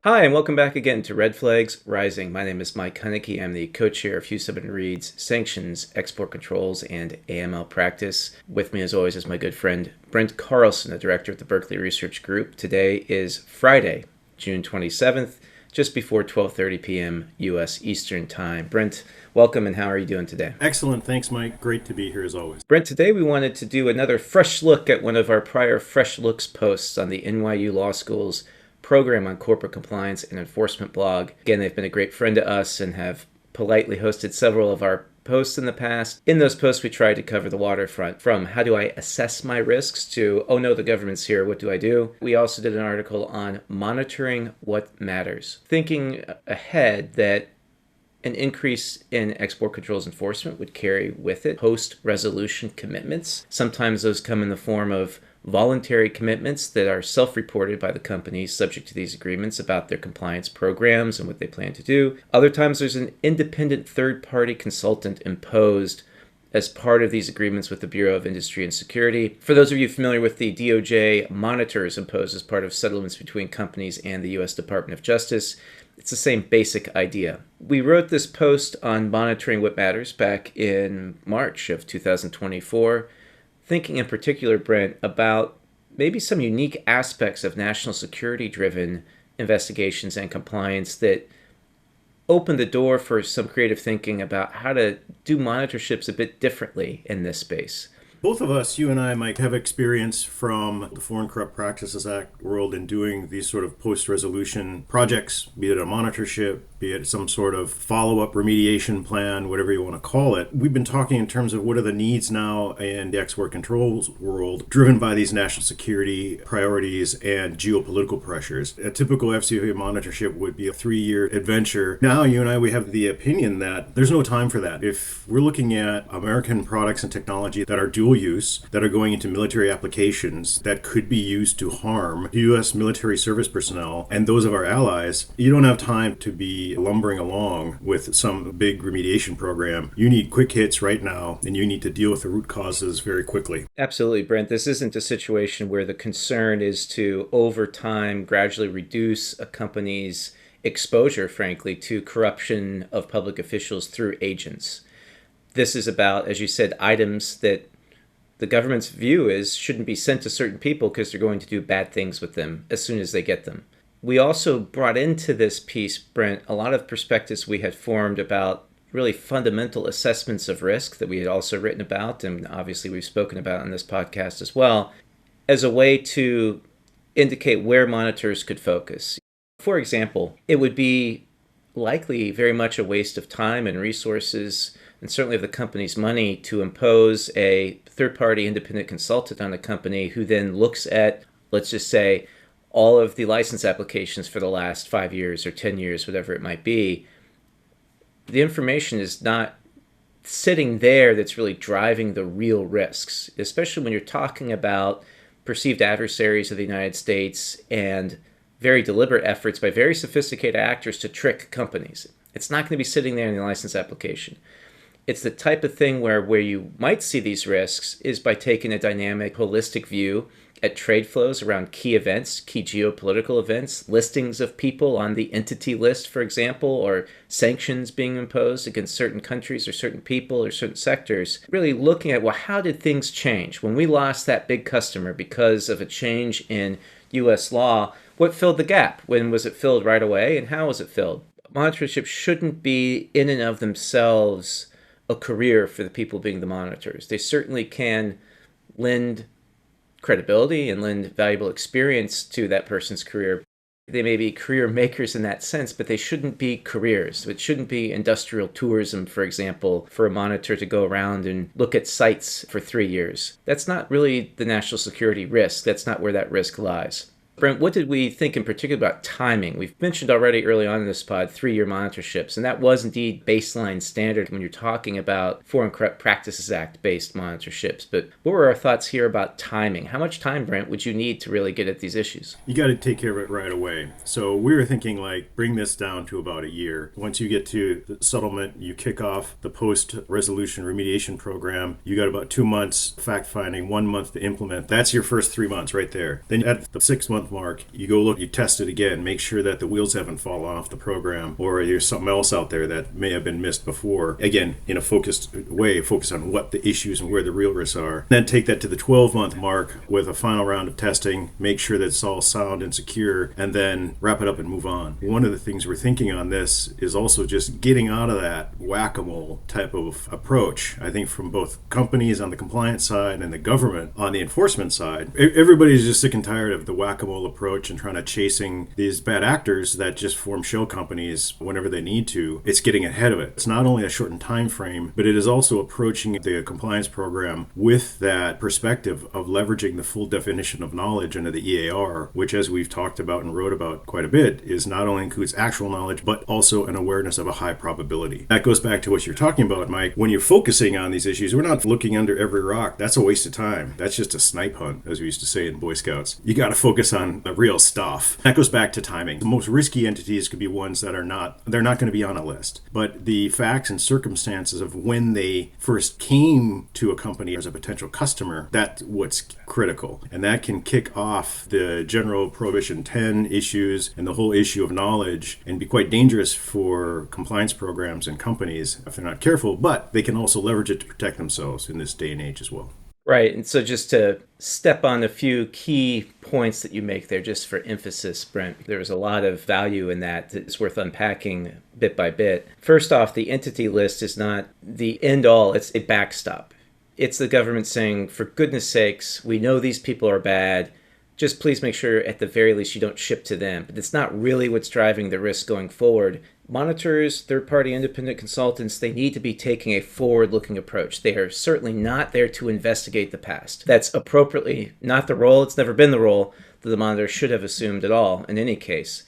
Hi, and welcome back again to Red Flags Rising. My name is Mike Hunnicky. I'm the co-chair of Hugh 7 Reed's Sanctions, Export Controls, and AML Practice. With me, as always, is my good friend Brent Carlson, the director of the Berkeley Research Group. Today is Friday, June 27th, just before 12:30 p.m. U.S. Eastern Time. Brent, welcome, and how are you doing today? Excellent. Thanks, Mike. Great to be here as always. Brent, today we wanted to do another fresh look at one of our prior Fresh Looks posts on the NYU Law School's program on corporate compliance and enforcement blog. Again, they've been a great friend to us and have politely hosted several of our posts in the past. In those posts, we tried to cover the waterfront from how do I assess my risks to, oh no, the government's here, what do I do? We also did an article on monitoring what matters, thinking ahead that an increase in export controls enforcement would carry with it post-resolution commitments. Sometimes those come in the form of voluntary commitments that are self-reported by the companies subject to these agreements about their compliance programs and what they plan to do. Other times there's an independent third-party consultant imposed as part of these agreements with the Bureau of Industry and Security. For those of you familiar with the DOJ monitors imposed as part of settlements between companies and the U.S. Department of Justice, it's the same basic idea. We wrote this post on monitoring what matters back in March of 2024, thinking in particular, Brent, about maybe some unique aspects of national security-driven investigations and compliance that open the door for some creative thinking about how to do monitorships a bit differently in this space. Both of us, you and I, Mike, have experience from the Foreign Corrupt Practices Act world in doing these sort of post-resolution projects, be it a monitorship, be it some sort of follow-up remediation plan, whatever you want to call it. We've been talking in terms of what are the needs now in the export controls world, driven by these national security priorities and geopolitical pressures. A typical FCPA monitorship would be a 3-year adventure. Now, you and I, we have the opinion that there's no time for that. If we're looking at American products and technology that are dual use, that are going into military applications that could be used to harm U.S. military service personnel and those of our allies, you don't have time to be lumbering along with some big remediation program. You need quick hits right now, and you need to deal with the root causes very quickly. Absolutely, Brent. This isn't a situation where the concern is to, over time, gradually reduce a company's exposure, frankly, to corruption of public officials through agents. This is about, as you said, items that the government's view is shouldn't be sent to certain people because they're going to do bad things with them as soon as they get them. We also brought into this piece, Brent, a lot of perspectives we had formed about really fundamental assessments of risk that we had also written about, and obviously we've spoken about on this podcast as well, as a way to indicate where monitors could focus. For example, it would be likely very much a waste of time and resources, and certainly of the company's money, to impose a third-party independent consultant on a company who then looks at, let's just say, all of the license applications for the last 5 years or 10 years, whatever it might be. The information is not sitting there that's really driving the real risks, especially when you're talking about perceived adversaries of the United States and very deliberate efforts by very sophisticated actors to trick companies. It's not going to be sitting there in the license application. It's the type of thing where you might see these risks is by taking a dynamic, holistic view at trade flows around key events, key geopolitical events, listings of people on the entity list, for example, or sanctions being imposed against certain countries or certain people or certain sectors. Really looking at, well, how did things change? When we lost that big customer because of a change in U.S. law, what filled the gap? When was it filled right away, and how was it filled? Monitorship shouldn't be in and of themselves a career for the people being the monitors. They certainly can lend credibility and lend valuable experience to that person's career. They may be career makers in that sense, but they shouldn't be careers. It shouldn't be industrial tourism, for example, for a monitor to go around and look at sites for 3 years. That's not really the national security risk. That's not where that risk lies. Brent, what did we think in particular about timing? We've mentioned already early on in this pod 3-year monitorships, and that was indeed baseline standard when you're talking about Foreign Corrupt Practices Act based monitorships. But what were our thoughts here about timing? How much time, Brent, would you need to really get at these issues? You got to take care of it right away. So we were thinking bring this down to about a year. Once you get to the settlement, you kick off the post-resolution remediation program. You got about 2 months fact-finding, 1 month to implement. That's your first 3 months right there. Then at the 6-month 12-month mark, you go look, you test it again, make sure that the wheels haven't fallen off the program or there's something else out there that may have been missed before. Again, in a focused way, focus on what the issues and where the real risks are. Then take that to the 12-month mark with a final round of testing, make sure that it's all sound and secure, and then wrap it up and move on. One of the things we're thinking on this is also just getting out of that whack-a-mole type of approach. I think from both companies on the compliance side and the government on the enforcement side, everybody's just sick and tired of the whack-a-mole approach and trying to chasing these bad actors that just form shell companies whenever they need to. It's getting ahead of it. It's not only a shortened time frame, but it is also approaching the compliance program with that perspective of leveraging the full definition of knowledge under the EAR, which, as we've talked about and wrote about quite a bit, is not only includes actual knowledge, but also an awareness of a high probability. That goes back to what you're talking about, Mike. When you're focusing on these issues, we're not looking under every rock. That's a waste of time. That's just a snipe hunt, as we used to say in Boy Scouts. You got to focus on the real stuff. That goes back to timing. The most risky entities could be ones that they're not going to be on a list. But the facts and circumstances of when they first came to a company as a potential customer, that's what's critical. And that can kick off the general Prohibition 10 issues and the whole issue of knowledge and be quite dangerous for compliance programs and companies if they're not careful, but they can also leverage it to protect themselves in this day and age as well. Right. And so just to step on a few key points that you make there, just for emphasis, Brent, there's a lot of value in that that's worth unpacking bit by bit. First off, the entity list is not the end all, it's a backstop. It's the government saying, for goodness sakes, we know these people are bad. Just please make sure at the very least you don't ship to them. But it's not really what's driving the risk going forward. Monitors, third-party independent consultants, they need to be taking a forward-looking approach. They are certainly not there to investigate the past. That's appropriately not the role. It's never been the role that the monitor should have assumed at all in any case.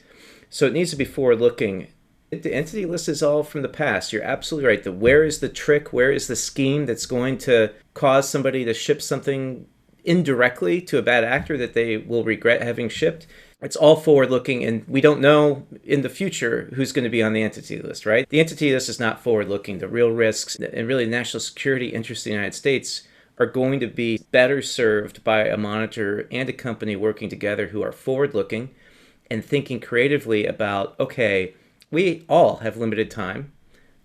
So it needs to be forward-looking. The entity list is all from the past. You're absolutely right. Where is the trick? Where is the scheme that's going to cause somebody to ship something indirectly to a bad actor that they will regret having shipped? It's all forward-looking, and we don't know in the future who's going to be on the entity list, right? The entity list is not forward-looking. The real risks and really national security interests of the United States are going to be better served by a monitor and a company working together who are forward-looking and thinking creatively about, okay, we all have limited time.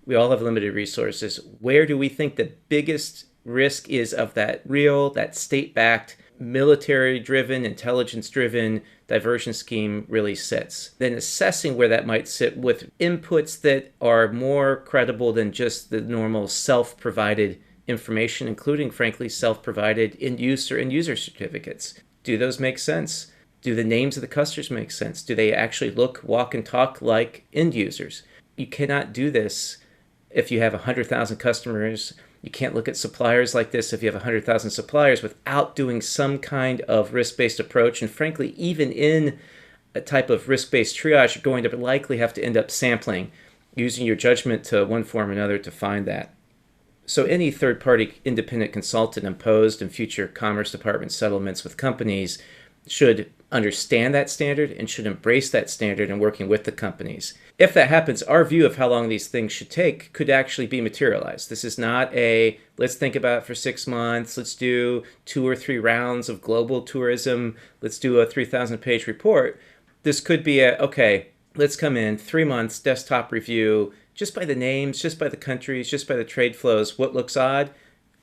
We all have limited resources. Where do we think the biggest risk is of that state-backed, military-driven, intelligence-driven diversion scheme really sits? Then assessing where that might sit with inputs that are more credible than just the normal self-provided information, including, frankly, self-provided end-user certificates. Do those make sense? Do the names of the customers make sense? Do they actually look, walk, and talk like end users? You cannot do this if you have 100,000 customers. You can't look at suppliers like this if you have 100,000 suppliers without doing some kind of risk-based approach. And frankly, even in a type of risk-based triage, you're going to likely have to end up sampling, using your judgment to one form or another to find that. So any third-party independent consultant imposed in future Commerce Department settlements with companies should understand that standard and should embrace that standard in working with the companies. If that happens, our view of how long these things should take could actually be materialized. This is not let's think about it for 6 months, let's do 2 or 3 rounds of global tourism, let's do a 3,000-page report. This could be okay, let's come in, 3 months, desktop review, just by the names, just by the countries, just by the trade flows, what looks odd,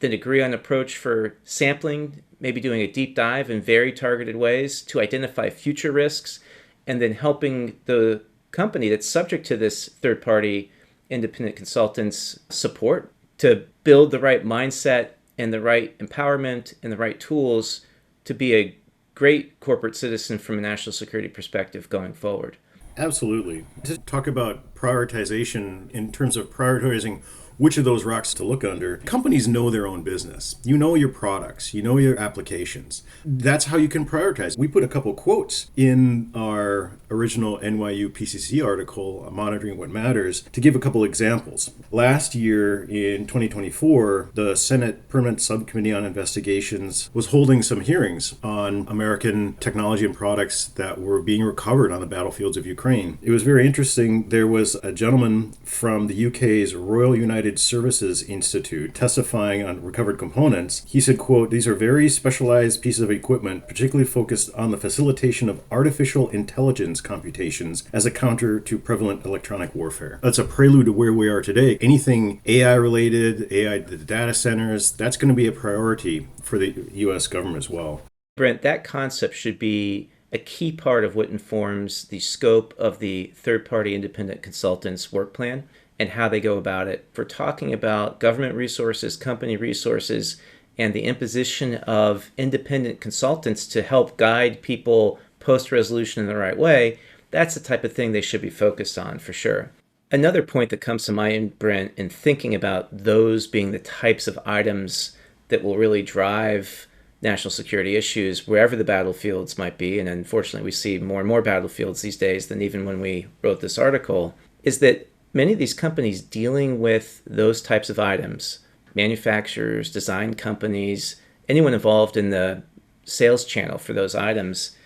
then agree on approach for sampling, maybe doing a deep dive in very targeted ways to identify future risks, and then helping the company that's subject to this third-party independent consultants support to build the right mindset and the right empowerment and the right tools to be a great corporate citizen from a national security perspective going forward. Absolutely. To talk about prioritization in terms of prioritizing which of those rocks to look under. Companies know their own business. You know your products. You know your applications. That's how you can prioritize. We put a couple quotes in our original NYU PCCE article, Monitoring What Matters, to give a couple examples. Last year in 2024, the Senate Permanent Subcommittee on Investigations was holding some hearings on American technology and products that were being recovered on the battlefields of Ukraine. It was very interesting. There was was a gentleman from the UK's Royal United Services Institute testifying on recovered components. He said, quote, "These are very specialized pieces of equipment, particularly focused on the facilitation of artificial intelligence computations as a counter to prevalent electronic warfare." That's a prelude to where we are today. Anything AI related, AI, the data centers, that's going to be a priority for the US government as well. Brent, that concept should be a key part of what informs the scope of the third-party independent consultants' work plan and how they go about it. For talking about government resources, company resources, and the imposition of independent consultants to help guide people post-resolution in the right way, that's the type of thing they should be focused on for sure. Another point that comes to mind, Brent, in thinking about those being the types of items that will really drive national security issues wherever the battlefields might be, and unfortunately we see more and more battlefields these days than even when we wrote this article, is that many of these companies dealing with those types of items, manufacturers, design companies, anyone involved in the sales channel for those items,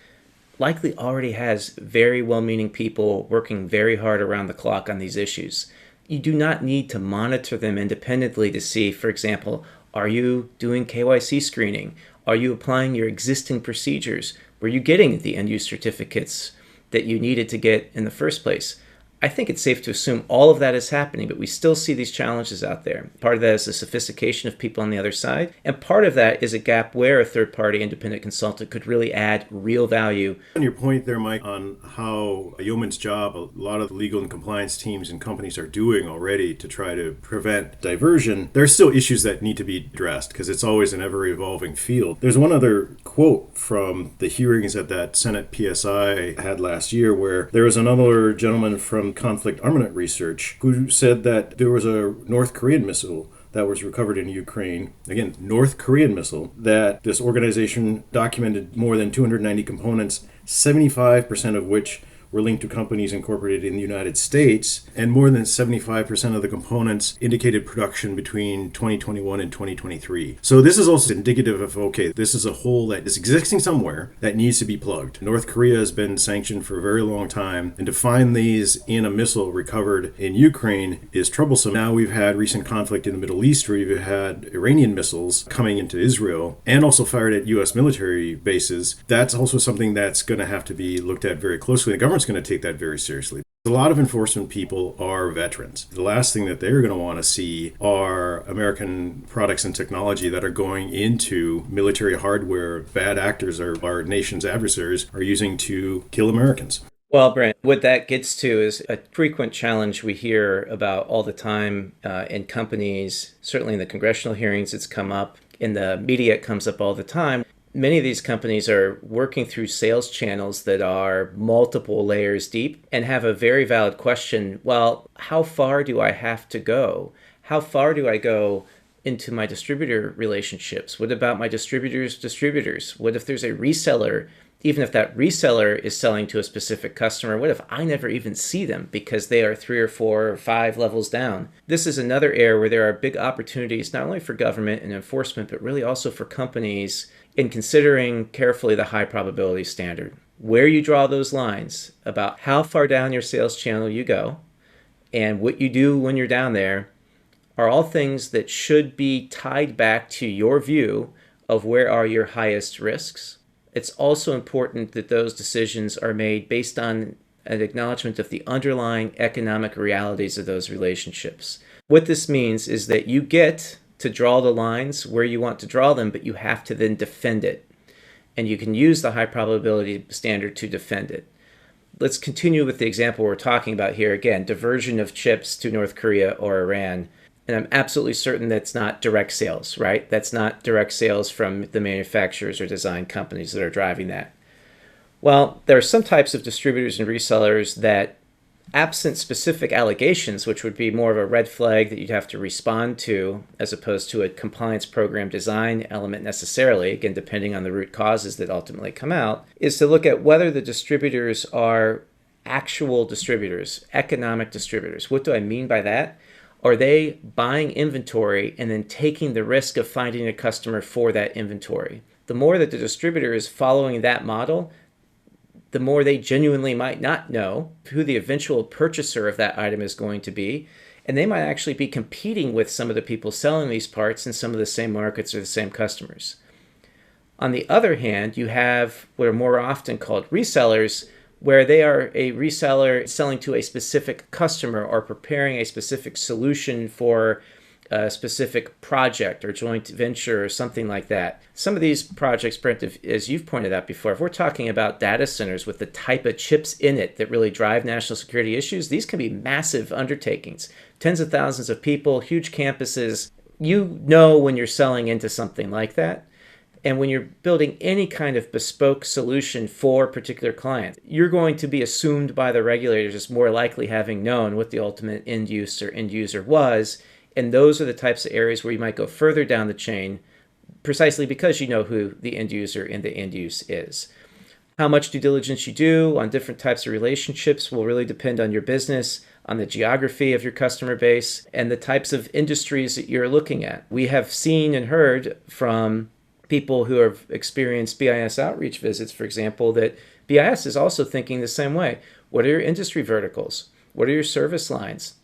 likely already has very well-meaning people working very hard around the clock on these issues. You do not need to monitor them independently to see, for example, are you doing KYC screening? Are you applying your existing procedures? Were you getting the end-use certificates that you needed to get in the first place? I think it's safe to assume all of that is happening, but we still see these challenges out there. Part of that is the sophistication of people on the other side, and part of that is a gap where a third-party independent consultant could really add real value. On your point there, Mike, on how a yeoman's job a lot of legal and compliance teams and companies are doing already to try to prevent diversion, there are still issues that need to be addressed because it's always an ever-evolving field. There's one other quote from the hearings at that Senate PSI had last year where there was another gentleman from conflict armament research who said that there was a North Korean missile that was recovered in Ukraine, again, North Korean missile, that this organization documented more than 290 components, 75% of which were linked to companies incorporated in the United States, and more than 75% of the components indicated production between 2021 and 2023. So this is also indicative of, okay, this is a hole that is existing somewhere that needs to be plugged. North Korea has been sanctioned for a very long time, and to find these in a missile recovered in Ukraine is troublesome. Now we've had recent conflict in the Middle East where you've had Iranian missiles coming into Israel and also fired at U.S. military bases. That's also something that's going to have to be looked at very closely. The government's going to take that very seriously. A lot of enforcement people are veterans. The last thing that they're going to want to see are American products and technology that are going into military hardware bad actors or our nation's adversaries are using to kill Americans. Well, Brent, what that gets to is a frequent challenge we hear about all the time in companies. Certainly in the congressional hearings, it's come up. In the media, it comes up all the time. Many of these companies are working through sales channels that are multiple layers deep and have a very valid question. Well, how far do I have to go? How far do I go into my distributor relationships? What about my distributors' distributors? What if there's a reseller? Even if that reseller is selling to a specific customer, what if I never even see them because they are 3 or 4 or 5 levels down? This is another area where there are big opportunities, not only for government and enforcement, but really also for companies in considering carefully the high probability standard. Where you draw those lines about how far down your sales channel you go and what you do when you're down there are all things that should be tied back to your view of where are your highest risks. It's also important that those decisions are made based on an acknowledgement of the underlying economic realities of those relationships. What this means is that you get to draw the lines where you want to draw them, but you have to then defend it. And you can use the high probability standard to defend it. Let's continue with the example we're talking about here. Again, diversion of chips to North Korea or Iran. And I'm absolutely certain that's not direct sales, right? That's not direct sales from the manufacturers or design companies that are driving that. Well, there are some types of distributors and resellers that, absent specific allegations, which would be more of a red flag that you'd have to respond to as opposed to a compliance program design element necessarily, again, depending on the root causes that ultimately come out, is to look at whether the distributors are actual distributors, economic distributors. What do I mean by that? Are they buying inventory and then taking the risk of finding a customer for that inventory? The more that the distributor is following that model, the more they genuinely might not know who the eventual purchaser of that item is going to be. And they might actually be competing with some of the people selling these parts in some of the same markets or the same customers. On the other hand, you have what are more often called resellers, where they are a reseller selling to a specific customer or preparing a specific solution for a specific project or joint venture or something like that. Some of these projects, Brent, as you've pointed out before, if we're talking about data centers with the type of chips in it that really drive national security issues, these can be massive undertakings. Tens of thousands of people, huge campuses. You know when you're selling into something like that. And when you're building any kind of bespoke solution for a particular client, you're going to be assumed by the regulators as more likely having known what the ultimate end use or end user was. And those are the types of areas where you might go further down the chain, precisely because you know who the end user and the end use is. How much due diligence you do on different types of relationships will really depend on your business, on the geography of your customer base, and the types of industries that you're looking at. We have seen and heard from people who have experienced BIS outreach visits, for example, that BIS is also thinking the same way. What are your industry verticals? What are your service lines?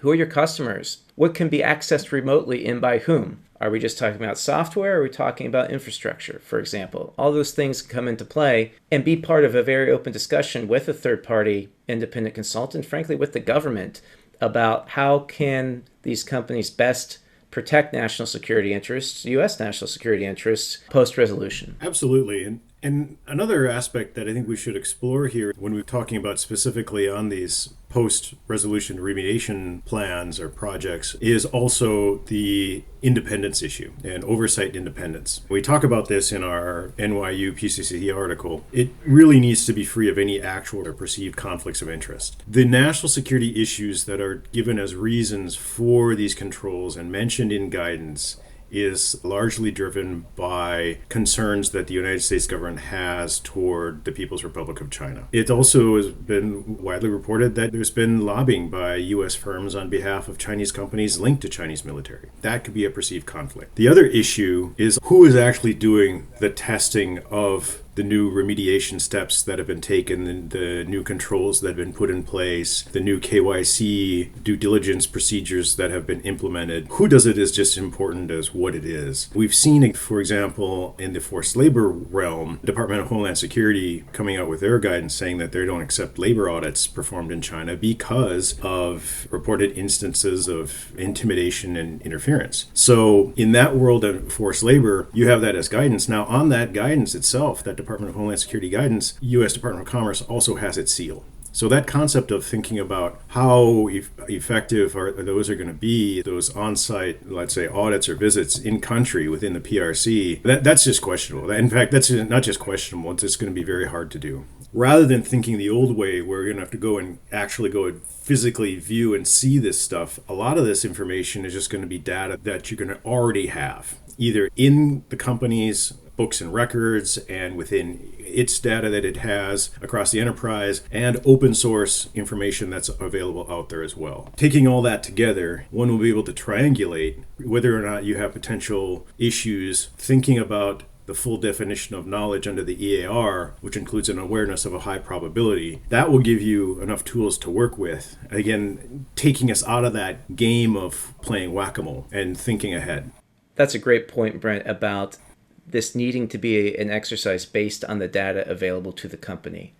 Who are your customers? What can be accessed remotely and by whom? Are we just talking about software or are we talking about infrastructure, for example? All those things come into play and be part of a very open discussion with a third-party independent consultant, frankly, with the government, about how can these companies best protect national security interests, U.S. national security interests, post-resolution. Absolutely. And another aspect that I think we should explore here when we're talking about specifically on these post-resolution remediation plans or projects is also the independence issue and oversight independence. We talk about this in our NYU PCCE article. It really needs to be free of any actual or perceived conflicts of interest. The national security issues that are given as reasons for these controls and mentioned in guidance is largely driven by concerns that the United States government has toward the People's Republic of China. It also has been widely reported that there's been lobbying by U.S. firms on behalf of Chinese companies linked to Chinese military. That could be a perceived conflict. The other issue is who is actually doing the testing of the new remediation steps that have been taken, the new controls that have been put in place, the new KYC due diligence procedures that have been implemented. Who does it is just as important as what it is. We've seen, for example, in the forced labor realm, Department of Homeland Security coming out with their guidance saying that they don't accept labor audits performed in China because of reported instances of intimidation and interference. So in that world of forced labor, you have that as guidance. Now on that guidance itself, that Department of Homeland Security guidance, U.S. Department of Commerce also has its seal. So that concept of thinking about how effective those are going to be, those on-site, let's say, audits or visits in country within the PRC, that's just questionable. In fact, that's not just questionable, it's just going to be very hard to do. Rather than thinking the old way where you're going to have to go and actually go and physically view and see this stuff, a lot of this information is just going to be data that you're going to already have, either in the company's books and records and within its data that it has across the enterprise, and open source information that's available out there as well. Taking all that together, one will be able to triangulate whether or not you have potential issues, thinking about the full definition of knowledge under the EAR, which includes an awareness of a high probability. That will give you enough tools to work with. Again, taking us out of that game of playing whack-a-mole and thinking ahead. That's a great point, Brent, about this needing to be an exercise based on the data available to the company.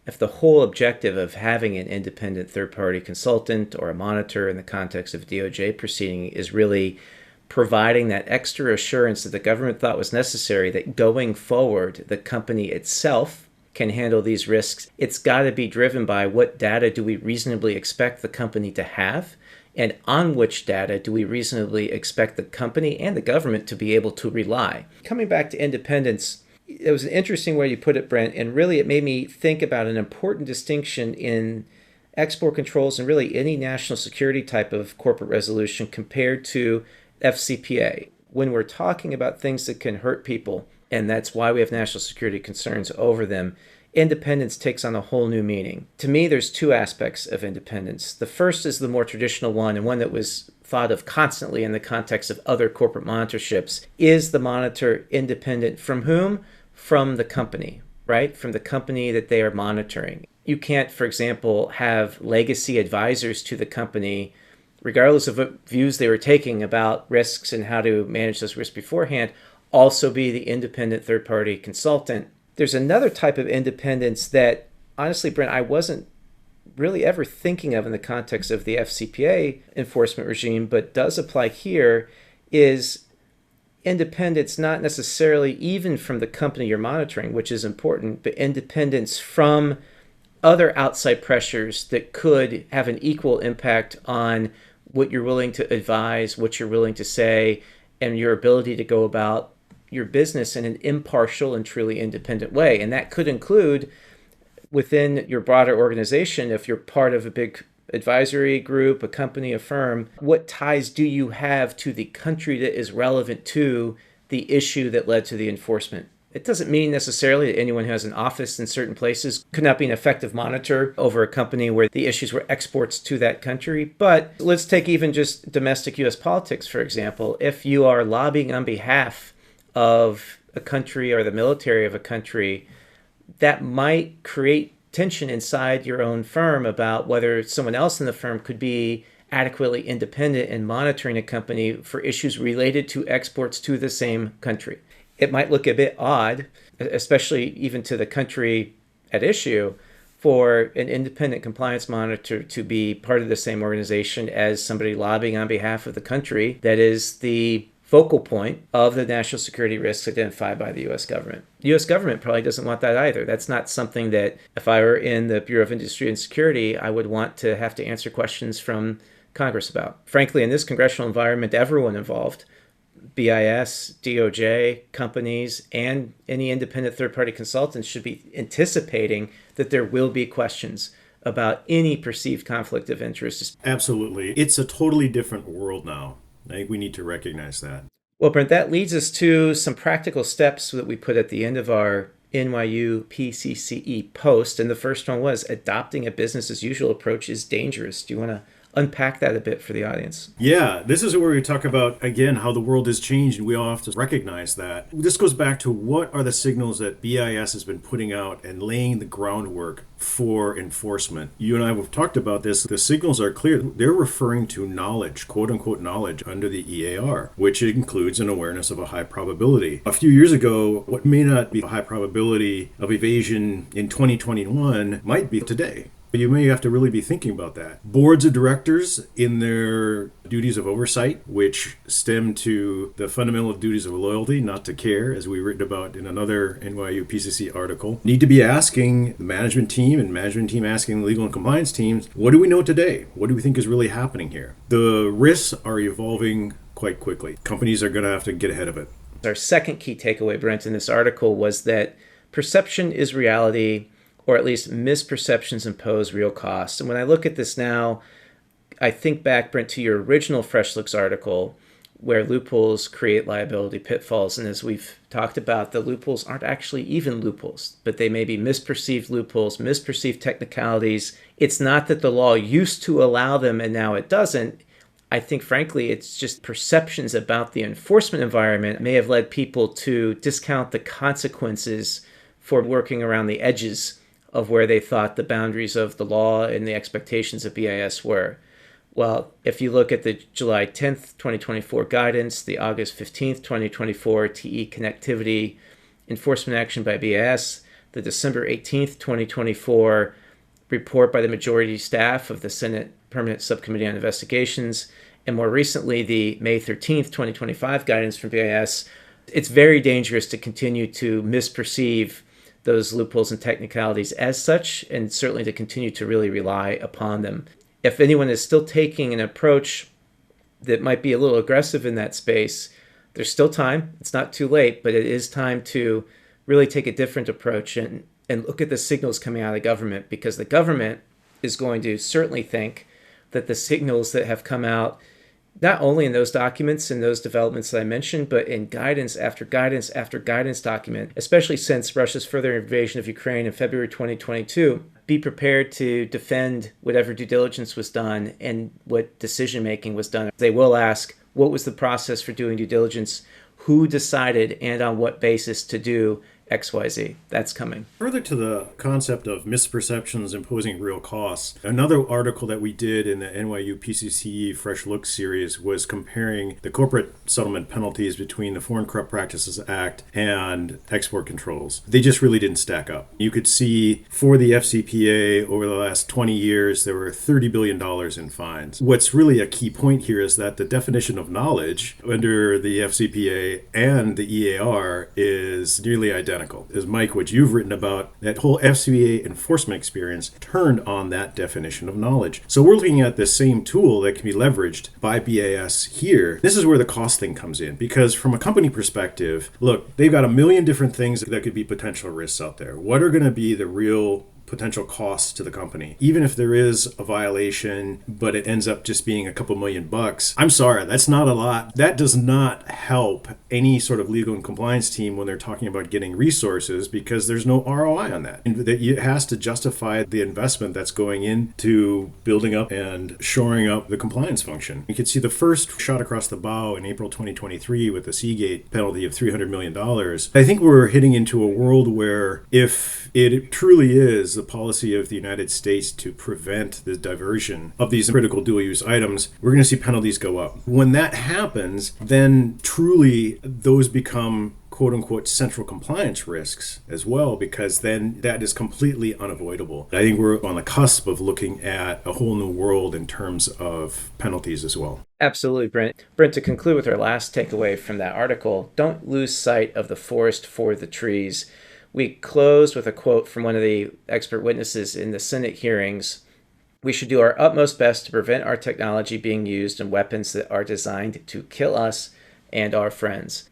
If the whole objective of having an independent third-party consultant or a monitor in the context of a DOJ proceeding is really providing that extra assurance that the government thought was necessary that going forward, the company itself can handle these risks, it's got to be driven by what data do we reasonably expect the company to have, and on which data do we reasonably expect the company and the government to be able to rely. Coming back to independence, it was an interesting way you put it, Brent, and really it made me think about an important distinction in export controls and really any national security type of corporate resolution compared to FCPA. When we're talking about things that can hurt people, and that's why we have national security concerns over them, independence takes on a whole new meaning. To me, there's two aspects of independence. The first is the more traditional one, and one that was thought of constantly in the context of other corporate monitorships. Is the monitor independent from whom? From the company. right, from the company that they are monitoring. You can't, for example, have legacy advisors to the company, regardless of what views they were taking about risks and how to manage those risks beforehand, also be the independent third-party consultant. There's another type of independence that, honestly, Brent, I wasn't really ever thinking of in the context of the FCPA enforcement regime, but does apply here, is independence not necessarily even from the company you're monitoring, which is important, but independence from other outside pressures that could have an equal impact on what you're willing to advise, what you're willing to say, and your ability to go about your business in an impartial and truly independent way. And that could include within your broader organization, if you're part of a big advisory group, a company, a firm, what ties do you have to the country that is relevant to the issue that led to the enforcement? It doesn't mean necessarily that anyone who has an office in certain places could not be an effective monitor over a company where the issues were exports to that country. But let's take even just domestic U.S. politics, for example. If you are lobbying on behalf of a country or the military of a country, that might create tension inside your own firm about whether someone else in the firm could be adequately independent in monitoring a company for issues related to exports to the same country. It might look a bit odd, especially even to the country at issue, for an independent compliance monitor to be part of the same organization as somebody lobbying on behalf of the country that is the focal point of the national security risks identified by the U.S. government. The U.S. government probably doesn't want that either. That's not something that, if I were in the Bureau of Industry and Security, I would want to have to answer questions from Congress about. Frankly, in this congressional environment, everyone involved, BIS, DOJ, companies, and any independent third-party consultants should be anticipating that there will be questions about any perceived conflict of interest. Absolutely. It's a totally different world now. I think we need to recognize that. Well, Brent, that leads us to some practical steps that we put at the end of our NYU PCCE post. And the first one was adopting a business as usual approach is dangerous. Do you want to unpack that a bit for the audience? Yeah, this is where we talk about, again, how the world has changed, and we all have to recognize that. This goes back to what are the signals that BIS has been putting out and laying the groundwork for enforcement. You and I have talked about this. The signals are clear. They're referring to knowledge, quote unquote knowledge, under the EAR, which includes an awareness of a high probability. A few years ago, what may not be a high probability of evasion in 2021 might be today. You may have to really be thinking about that. Boards of directors in their duties of oversight, which stem to the fundamental duties of loyalty, not to care, as we written about in another NYU PCC article, need to be asking the management team and management team asking the legal and compliance teams, what do we know today? What do we think is really happening here? The risks are evolving quite quickly. Companies are going to have to get ahead of it. Our second key takeaway, Brent, in this article was that perception is reality, or at least misperceptions impose real costs. And when I look at this now, I think back, Brent, to your original Fresh Looks article, where loopholes create liability pitfalls. And as we've talked about, the loopholes aren't actually even loopholes, but they may be misperceived loopholes, misperceived technicalities. It's not that the law used to allow them and now it doesn't. I think, frankly, it's just perceptions about the enforcement environment may have led people to discount the consequences for working around the edges of where they thought the boundaries of the law and the expectations of BIS were. Well, if you look at the July 10th, 2024 guidance, the August 15th, 2024 TE connectivity enforcement action by BIS, the December 18th, 2024 report by the majority staff of the Senate Permanent Subcommittee on Investigations, and more recently, the May 13th, 2025 guidance from BIS, it's very dangerous to continue to misperceive those loopholes and technicalities as such, and certainly to continue to really rely upon them. If anyone is still taking an approach that might be a little aggressive in that space, there's still time. It's not too late, but it is time to really take a different approach and look at the signals coming out of the government, because the government is going to certainly think that the signals that have come out, not only in those documents and those developments that I mentioned, but in guidance after guidance after guidance document, especially since Russia's further invasion of Ukraine in February 2022, be prepared to defend whatever due diligence was done and what decision-making was done. They will ask, what was the process for doing due diligence? Who decided and on what basis to do XYZ. That's coming. Further to the concept of misperceptions imposing real costs, another article that we did in the NYU PCCE Fresh Look series was comparing the corporate settlement penalties between the Foreign Corrupt Practices Act and export controls. They just really didn't stack up. You could see for the FCPA over the last 20 years, there were $30 billion in fines. What's really a key point here is that the definition of knowledge under the FCPA and the EAR is nearly identical. As Mike, what you've written about, that whole FCPA enforcement experience turned on that definition of knowledge. So we're looking at the same tool that can be leveraged by BAS here. This is where the cost thing comes in, because from a company perspective, look, they've got a million different things that could be potential risks out there. What are going to be the real potential costs to the company? Even if there is a violation, but it ends up just being a couple $1,000,000, I'm sorry, that's not a lot. That does not help any sort of legal and compliance team when they're talking about getting resources, because there's no ROI on that. And it has to justify the investment that's going into building up and shoring up the compliance function. You can see the first shot across the bow in April 2023 with the Seagate penalty of $300 million. I think we're hitting into a world where if it truly is the policy of the United States to prevent the diversion of these critical dual-use items, we're going to see penalties go up. When that happens, then truly those become quote-unquote central compliance risks as well, because then that is completely unavoidable. I think we're on the cusp of looking at a whole new world in terms of penalties as well. Absolutely, Brent. Brent, to conclude with our last takeaway from that article, don't lose sight of the forest for the trees. We closed with a quote from one of the expert witnesses in the Senate hearings. We should do our utmost best to prevent our technology being used in weapons that are designed to kill us and our friends.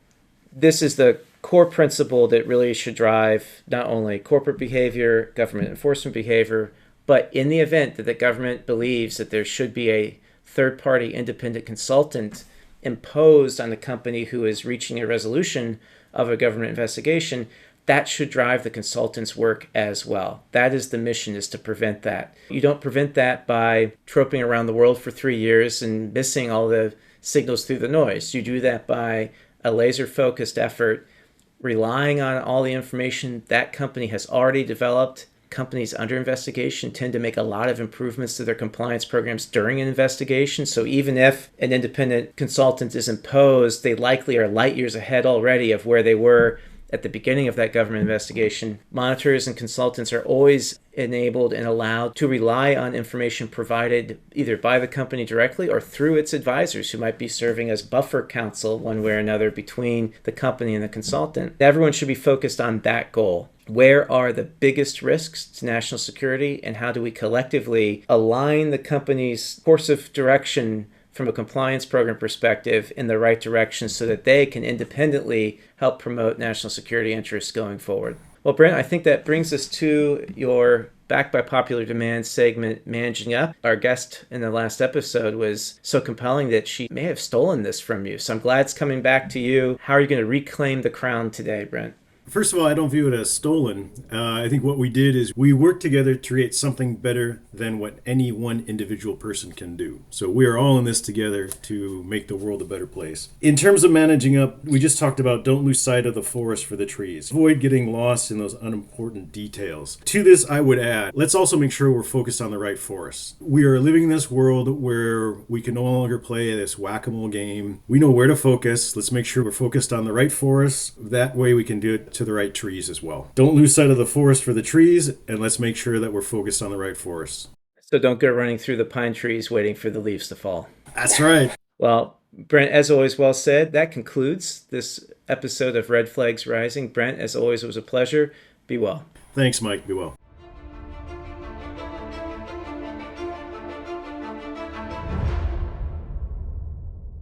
This is the core principle that really should drive not only corporate behavior, government enforcement behavior, but in the event that the government believes that there should be a third-party independent consultant imposed on the company who is reaching a resolution of a government investigation, that should drive the consultant's work as well. That is the mission, is to prevent that. You don't prevent that by troping around the world for 3 years and missing all the signals through the noise. You do that by a laser-focused effort, relying on all the information that company has already developed. Companies under investigation tend to make a lot of improvements to their compliance programs during an investigation. So even if an independent consultant is imposed, they likely are light years ahead already of where they were at the beginning of that government investigation. Monitors and consultants are always enabled and allowed to rely on information provided either by the company directly or through its advisors, who might be serving as buffer counsel one way or another between the company and the consultant. Everyone should be focused on that goal. Where are the biggest risks to national security, and how do we collectively align the company's course of direction from a compliance program perspective in the right direction so that they can independently help promote national security interests going forward? Well, Brent, I think that brings us to your Backed by Popular Demand segment, Managing Up. Our guest in the last episode was so compelling that she may have stolen this from you. So I'm glad it's coming back to you. How are you going to reclaim the crown today, Brent? First of all, I don't view it as stolen. I think what we did is we worked together to create something better than what any one individual person can do. So we are all in this together to make the world a better place. In terms of managing up, we just talked about don't lose sight of the forest for the trees. Avoid getting lost in those unimportant details. To this, I would add, let's also make sure we're focused on the right forest. We are living in this world where we can no longer play this whack-a-mole game. We know where to focus. Let's make sure we're focused on the right forest. That way we can do it to the right trees as well. Don't lose sight of the forest for the trees, and let's make sure that we're focused on the right forest. So don't go running through the pine trees waiting for the leaves to fall. That's right. Well, Brent, as always, well said. That concludes this episode of Red Flags Rising. Brent, as always, it was a pleasure. Be well. Thanks, Mike. Be well.